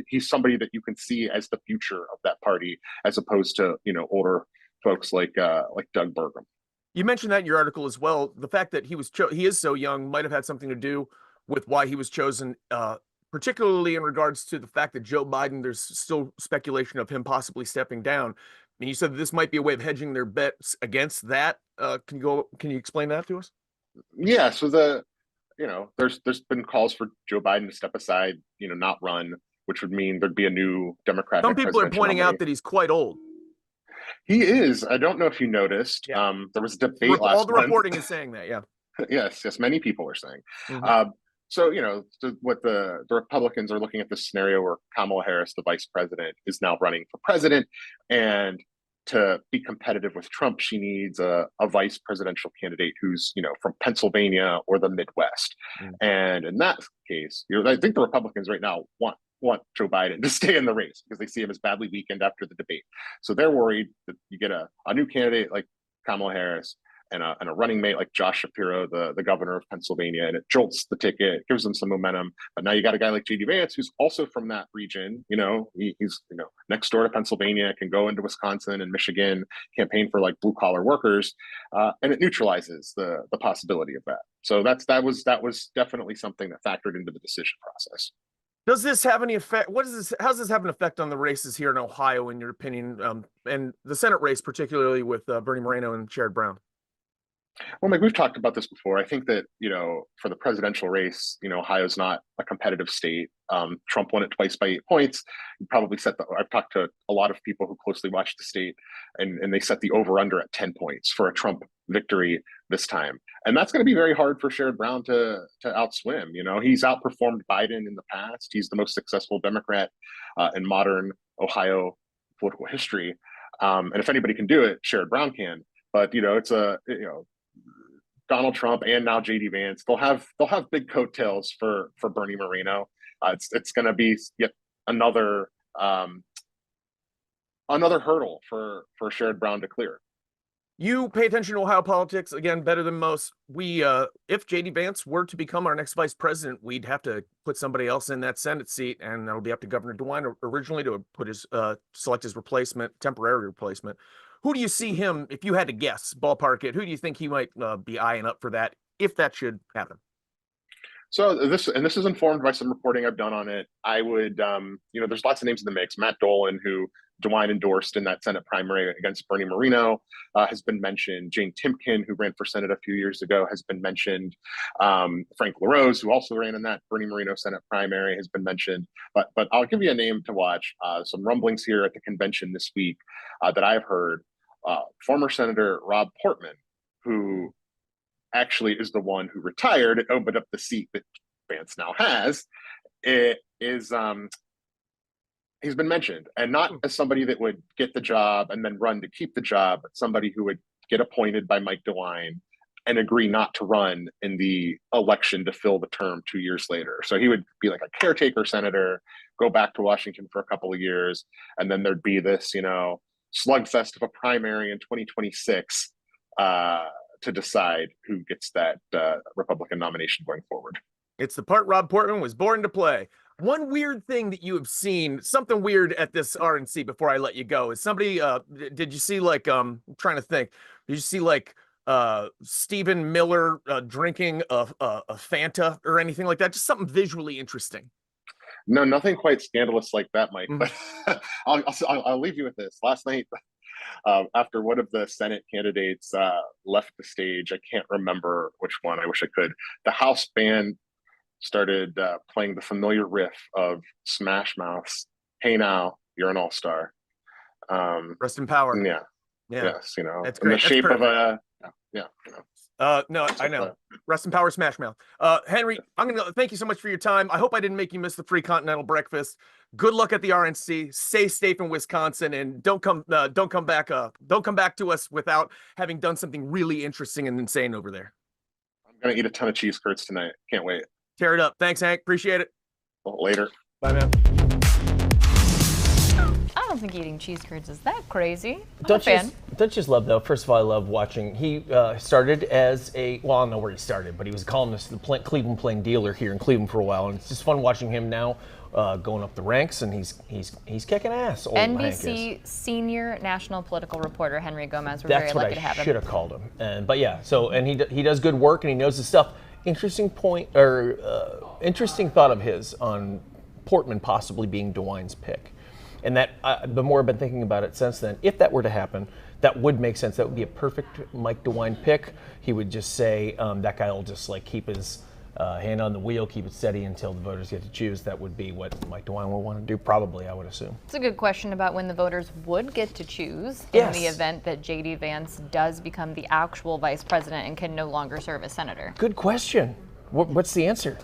He's somebody that you can see as the future of that party, as opposed to older folks like Doug Burgum. You mentioned that in your article as well. The fact that he is so young might have had something to do with why he was chosen. Particularly in regards to the fact that Joe Biden, there's still speculation of him possibly stepping down. And you said that this might be a way of hedging their bets against that. Can you explain that to us? Yeah. So there's been calls for Joe Biden to step aside, not run, which would mean there'd be a new Democratic. Some people are pointing out that he's quite old. He is. I don't know if you noticed. Yeah. There was a debate last month. All the reporting is saying that. Yeah. Yes, yes, many people are saying. Mhm. So, what the Republicans are looking at this scenario where Kamala Harris, the vice president, is now running for president. And to be competitive with Trump, she needs a vice presidential candidate who's, from Pennsylvania or the Midwest. Mm. And in that case, I think the Republicans right now want Joe Biden to stay in the race because they see him as badly weakened after the debate. So they're worried that you get a new candidate like Kamala Harris and a running mate like Josh Shapiro, the governor of Pennsylvania, and it jolts the ticket, gives them some momentum. But now you got a guy like JD Vance, who's also from that region. He's next door to Pennsylvania, can go into Wisconsin and Michigan, campaign for like blue collar workers, and it neutralizes the possibility of that. So that was definitely something that factored into the decision process. Does this have any effect? How does this have an effect on the races here in Ohio, in your opinion, and the Senate race, particularly with Bernie Moreno and Sherrod Brown? Well, Mike, we've talked about this before. I think that, for the presidential race, Ohio's not a competitive state. Trump won it twice by 8 points. You probably I've talked to a lot of people who closely watch the state, and they set the over-under at 10 points for a Trump victory this time. And that's going to be very hard for Sherrod Brown to outswim. He's outperformed Biden in the past. He's the most successful Democrat in modern Ohio political history. And if anybody can do it, Sherrod Brown can. But, it's Donald Trump and now JD Vance, they'll have big coattails for Bernie Moreno. It's going to be yet another hurdle for Sherrod Brown to clear. You pay attention to Ohio politics, again, better than most. If JD Vance were to become our next vice president, we'd have to put somebody else in that Senate seat, and that'll be up to Governor DeWine originally to put select his temporary replacement. Who do you see him, if you had to guess, ballpark it, who do you think he might be eyeing up for that, if that should happen? So this is informed by some reporting I've done on it. I would, there's lots of names in the mix. Matt Dolan, who DeWine endorsed in that Senate primary against Bernie Moreno, has been mentioned. Jane Timken, who ran for Senate a few years ago, has been mentioned. Frank LaRose, who also ran in that Bernie Moreno Senate primary, has been mentioned. But I'll give you a name to watch. Some rumblings here at the convention this week that I've heard. Former Senator Rob Portman, who actually is the one who retired and opened up the seat that Vance now has, he's been mentioned, and not as somebody that would get the job and then run to keep the job, but somebody who would get appointed by Mike DeWine and agree not to run in the election to fill the term 2 years later. So he would be like a caretaker senator, go back to Washington for a couple of years, and then there'd be this, slugfest of a primary in 2026 to decide who gets that Republican nomination going forward. It's the part Rob Portman was born to play. One weird thing that you have seen, something weird at this RNC before I let you go, is somebody, did you see I'm trying to think, did you see Stephen Miller drinking a Fanta or anything like that? Just something visually interesting. No, nothing quite scandalous like that, Mike. But I'll leave you with this. Last night, after one of the Senate candidates left the stage, I can't remember which one. I wish I could. The House band started playing the familiar riff of Smash Mouth's "Hey Now, You're an All-Star." Rest in power. Yeah. Yes. That's great. In the shape of a No, I know. Rest in power, Smash Mouth. Henry, I'm gonna thank you so much for your time. I hope I didn't make you miss the free continental breakfast. Good luck at the RNC. Stay safe in Wisconsin, and don't come back to us without having done something really interesting and insane over there. I'm gonna eat a ton of cheese curds tonight. Can't wait. Tear it up. Thanks, Hank. Appreciate it. Well, later. Bye, man. I don't think eating cheese curds is that crazy. Don't you just love, though? First of all, I love watching. He started as I don't know where he started, but he was a columnist at the Cleveland Plain Dealer here in Cleveland for a while, and it's just fun watching him now going up the ranks, and he's kicking ass. NBC senior national political reporter Henry Gomez. We're very lucky to have him. That's what I should have called him. But yeah, and he does good work, and he knows his stuff. Interesting point, or interesting thought of his on Portman possibly being DeWine's pick. And that the more I've been thinking about it since then, if that were to happen, that would make sense. That would be a perfect Mike DeWine pick. He would just say that guy will just keep his hand on the wheel, keep it steady until the voters get to choose. That would be what Mike DeWine will want to do, probably, I would assume. It's a good question about when the voters would get to choose Yes. in the event that JD Vance does become the actual vice president and can no longer serve as senator. Good question. What's the answer?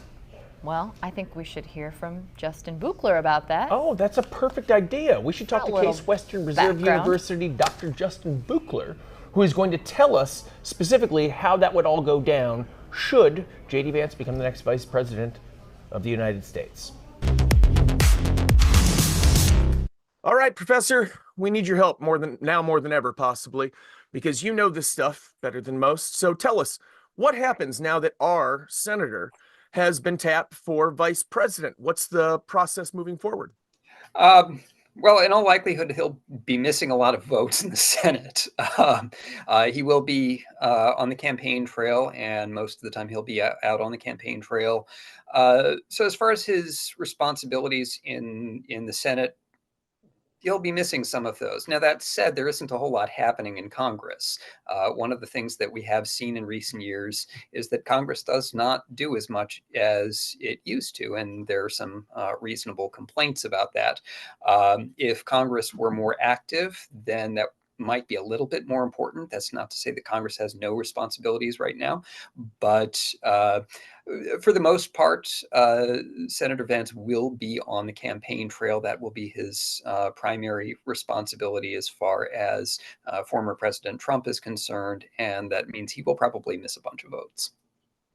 Well, I think we should hear from Justin Buchler about that. Oh, that's a perfect idea. We should talk Got a to little Case Western Reserve background. University Dr. Justin Buchler, who is going to tell us specifically how that would all go down should JD Vance become the next vice president of the United States. All right, Professor, we need your help more than ever, possibly, because you know this stuff better than most. So tell us, what happens now that our senator has been tapped for vice president? What's the process moving forward? Well, in all likelihood, he'll be missing a lot of votes in the Senate. He will be on the campaign trail, and most of the time he'll be out on the campaign trail. So as far as his responsibilities in the Senate, he'll be missing some of those. Now, that said, there isn't a whole lot happening in Congress. One of the things that we have seen in recent years is that Congress does not do as much as it used to, and there are some reasonable complaints about that. If Congress were more active, then that might be a little bit more important. That's not to say that Congress has no responsibilities right now, but for the most part, Senator Vance will be on the campaign trail. That will be his primary responsibility as far as former President Trump is concerned, and that means he will probably miss a bunch of votes.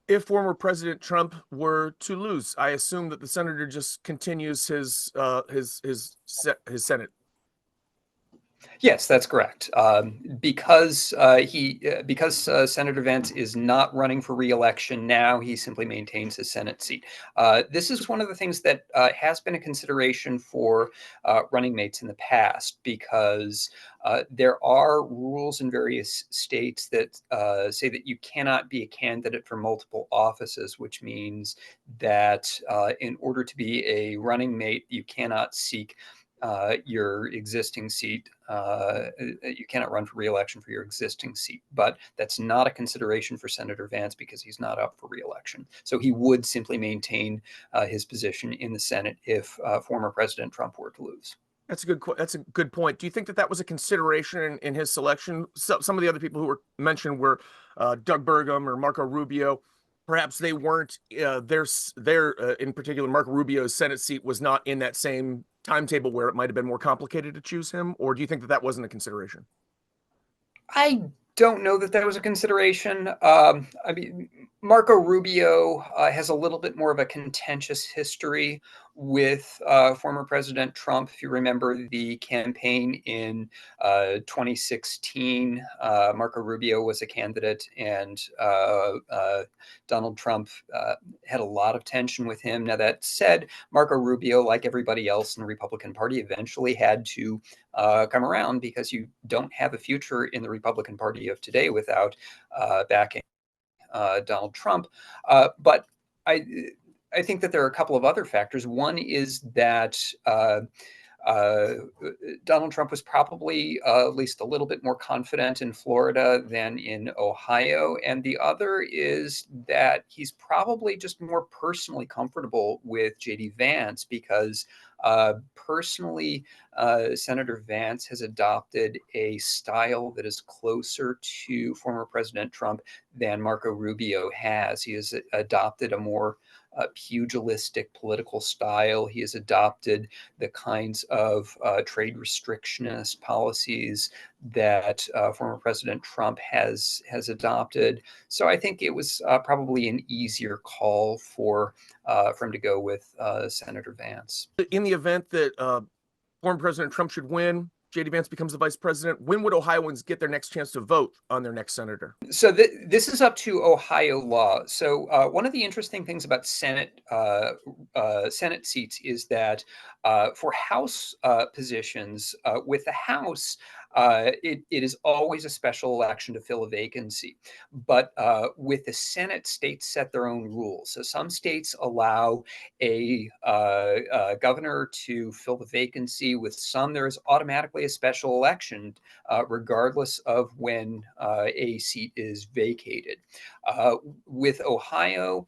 If former President Trump were to lose, I assume that the senator just continues his Senate. Yes, that's correct. Because Senator Vance is not running for re-election now, he simply maintains his Senate seat. This is one of the things that has been a consideration for running mates in the past, because there are rules in various states that say that you cannot be a candidate for multiple offices, which means that in order to be a running mate, you cannot seek your existing seat. You cannot run for re-election for your existing seat, but that's not a consideration for Senator Vance because he's not up for re-election. So he would simply maintain his position in the Senate if former President Trump were to lose. That's a good point. Do you think that was a consideration in his selection? Some of the other people who were mentioned were Doug Burgum or Marco Rubio. Perhaps they weren't. Their in particular, Marco Rubio's Senate seat was not in that same timetable where it might have been more complicated to choose him, or do you think that wasn't a consideration? I don't know that was a consideration. I mean, Marco Rubio has a little bit more of a contentious history with former President Trump. If you remember the campaign in 2016, Marco Rubio was a candidate, and Donald Trump had a lot of tension with him. Now, that said, Marco Rubio, like everybody else in the Republican Party, eventually had to come around, because you don't have a future in the Republican Party of today without backing Donald Trump. But I think that there are a couple of other factors. One is that Donald Trump was probably at least a little bit more confident in Florida than in Ohio. And the other is that he's probably just more personally comfortable with JD Vance, because personally, Senator Vance has adopted a style that is closer to former President Trump than Marco Rubio has. He has adopted a more pugilistic political style. He has adopted the kinds of trade restrictionist policies that former President Trump has adopted. So I think it was probably an easier call for him to go with Senator Vance. In the event that former President Trump should win, JD Vance becomes the vice president, when would Ohioans get their next chance to vote on their next senator? So this is up to Ohio law. So one of the interesting things about Senate seats is that for House positions, with the House, it is always a special election to fill a vacancy. But with the Senate, states set their own rules. So some states allow a governor to fill the vacancy. With some, there is automatically automatically a special election, regardless of when a seat is vacated. With Ohio,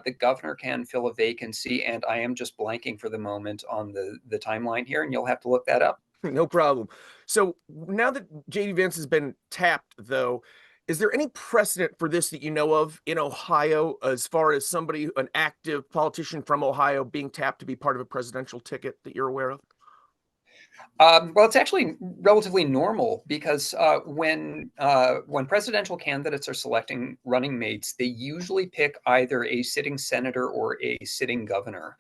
the governor can fill a vacancy, and I am just blanking for the moment on the timeline here, and you'll have to look that up. No problem. So now that JD Vance has been tapped, though, is there any precedent for this that you know of in Ohio, as far as somebody, an active politician from Ohio, being tapped to be part of a presidential ticket that you're aware of? Well, it's actually relatively normal because when presidential candidates are selecting running mates, they usually pick either a sitting senator or a sitting governor,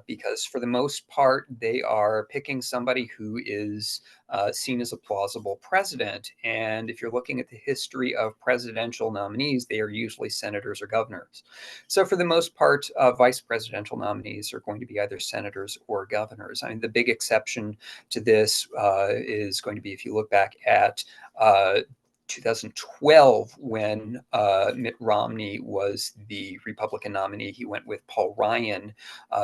because for the most part, they are picking somebody who is seen as a plausible president. And if you're looking at the history of presidential nominees, they are usually senators or governors. So for the most part, vice presidential nominees are going to be either senators or governors. I mean, the big exception to this is going to be if you look back at 2012, when Mitt Romney was the Republican nominee, he went with Paul Ryan.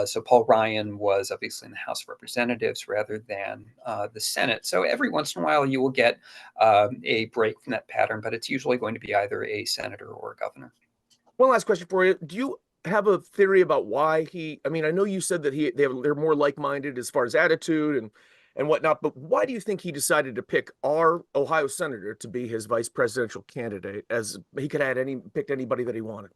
So Paul Ryan was obviously in the House of Representatives rather than the Senate. So every once in a while you will get a break from that pattern, but it's usually going to be either a senator or a governor. One last question for you. Do you have a theory about why he, I mean, I know you said that they're more like-minded as far as attitude and whatnot, but why do you think he decided to pick our Ohio senator to be his vice presidential candidate, as he could have picked anybody that he wanted?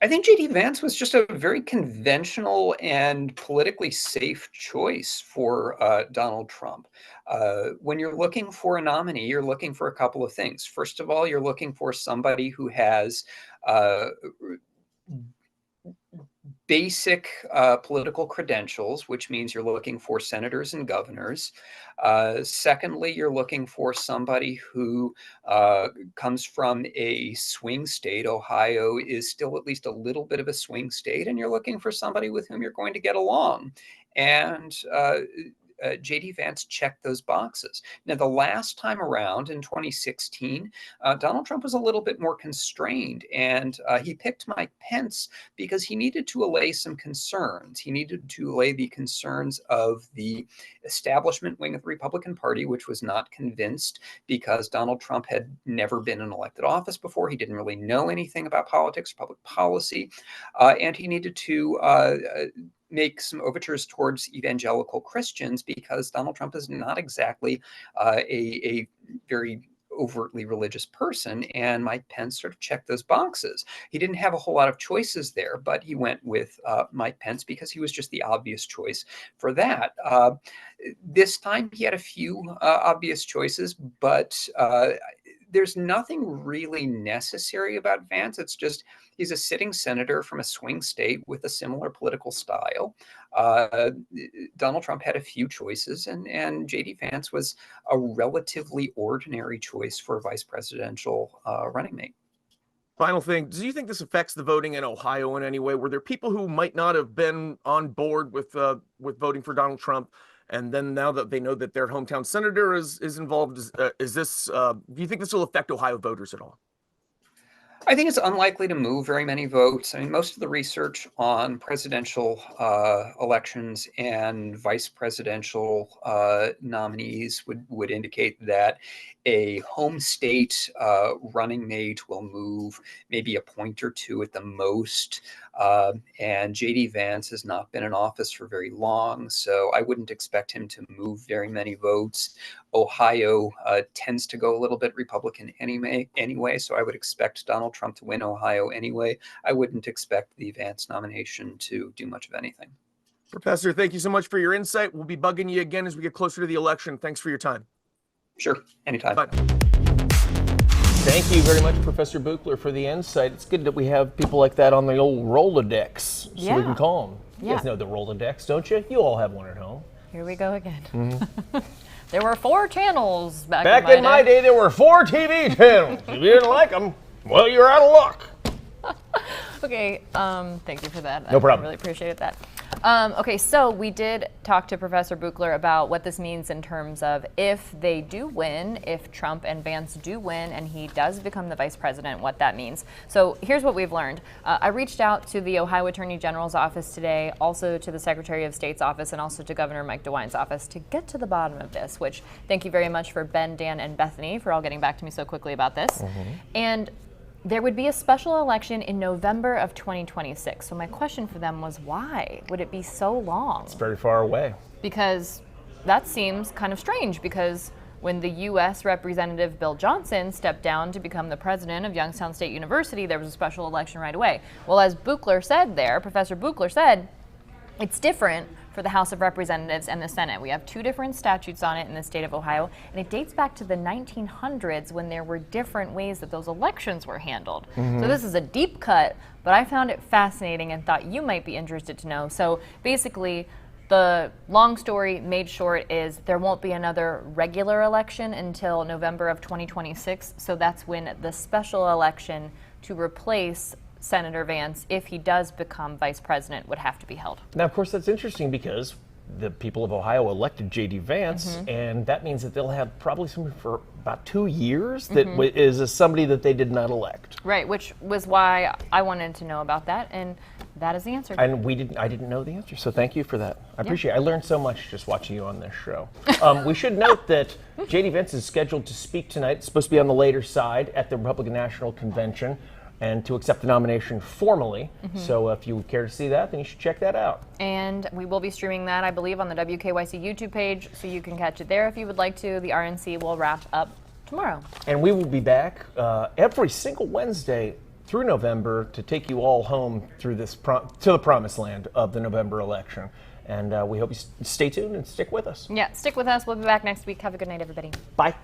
I think JD Vance was just a very conventional and politically safe choice for Donald Trump. When you're looking for a nominee, you're looking for a couple of things. First of all, you're looking for somebody who has basic political credentials, which means you're looking for senators and governors. Secondly, you're looking for somebody who comes from a swing state. Ohio is still at least a little bit of a swing state, and you're looking for somebody with whom you're going to get along. And JD Vance checked those boxes. Now, the last time around in 2016, Donald Trump was a little bit more constrained, and he picked Mike Pence because he needed to allay some concerns. He needed to allay the concerns of the establishment wing of the Republican Party, which was not convinced because Donald Trump had never been in elected office before. He didn't really know anything about politics, public policy, and he needed to make some overtures towards evangelical Christians because Donald Trump is not exactly a very overtly religious person, and Mike Pence sort of checked those boxes. He didn't have a whole lot of choices there, but he went with Mike Pence because he was just the obvious choice for that. This time he had a few obvious choices, but there's nothing really necessary about Vance. It's just he's a sitting senator from a swing state with a similar political style. Donald Trump had a few choices, and JD Vance was a relatively ordinary choice for a vice presidential running mate. Final thing, do you think this affects the voting in Ohio in any way? Were there people who might not have been on board with voting for Donald Trump, and then now that they know that their hometown senator is involved, do you think this will affect Ohio voters at all? I think it's unlikely to move very many votes. I mean, most of the research on presidential elections and vice presidential nominees would indicate that a home state running mate will move maybe a point or two at the most. And JD Vance has not been in office for very long, so I wouldn't expect him to move very many votes. Ohio tends to go a little bit Republican anyway, so I would expect Donald Trump to win Ohio anyway. I wouldn't expect the Vance nomination to do much of anything. Professor, thank you so much for your insight. We'll be bugging you again as we get closer to the election. Thanks for your time. Sure, anytime. Bye. Thank you very much, Professor Buchler, for the insight. It's good that we have people like that on the old Rolodex, so we can call them. You guys know the Rolodex, don't you? You all have one at home. Here we go again. There were 4 channels back in my day. There were 4 TV channels. If you didn't like them, well, you're out of luck. Okay, thank you for that. No problem. I really appreciated that. Okay, so we did talk to Professor Buchler about what this means in terms of if they do win, if Trump and Vance do win and he does become the vice president, what that means. So here's what we've learned. I reached out to the Ohio Attorney General's office today, also to the Secretary of State's office, and also to Governor Mike DeWine's office to get to the bottom of this, which thank you very much for Ben, Dan, and Bethany for all getting back to me so quickly about this. And there would be a special election in November of 2026. So my question for them was, why would it be so long? It's very far away. Because that seems kind of strange, because when the U.S. Representative Bill Johnson stepped down to become the president of Youngstown State University, there was a special election right away. Well, as Buchler said there, Professor Buchler said, it's different for the House of Representatives and the Senate. We have two different statutes on it in the state of Ohio, and it dates back to the 1900s when there were different ways that those elections were handled. So this is a deep cut, but I found it fascinating and thought you might be interested to know. So basically, the long story made short is there won't be another regular election until November of 2026. So that's when the special election to replace Senator Vance, if he does become vice president, would have to be held. Now, of course, that's interesting because the people of Ohio elected JD Vance, and that means that they'll have probably somebody for about 2 years that is somebody that they did not elect. Right, which was why I wanted to know about that, and that is the answer. And I didn't know the answer, so thank you for that. I appreciate it. I learned so much just watching you on this show. We should note that JD Vance is scheduled to speak tonight. It's supposed to be on the later side at the Republican National Convention, and to accept the nomination formally. So if you care to see that, then you should check that out. And we will be streaming that, I believe, on the WKYC YouTube page, so you can catch it there if you would like to. The RNC will wrap up tomorrow. And we will be back every single Wednesday through November to take you all home through this to the promised land of the November election. And we hope you stay tuned and stick with us. Yeah, stick with us. We'll be back next week. Have a good night, everybody. Bye.